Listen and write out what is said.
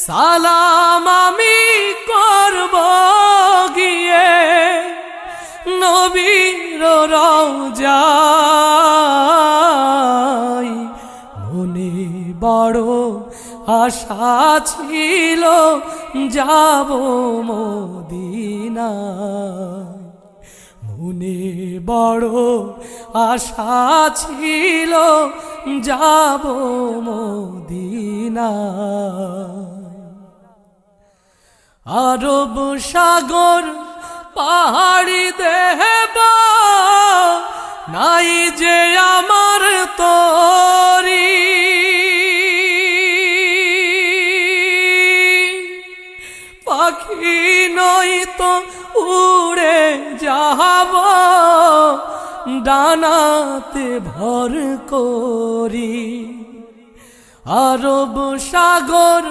সালাম আমি করব গিয়ে নবীর রওজায়। মনে বড় আশা ছিল যাব মদিনায়। মনে বড় আশা ছিল যাব মদিনায়। আরব সাগর পাহাড়ি দেব নাই যে আমার তরি। পাখি নই তো উড়ে যাব ডানাতে ভর করি। আরব সাগর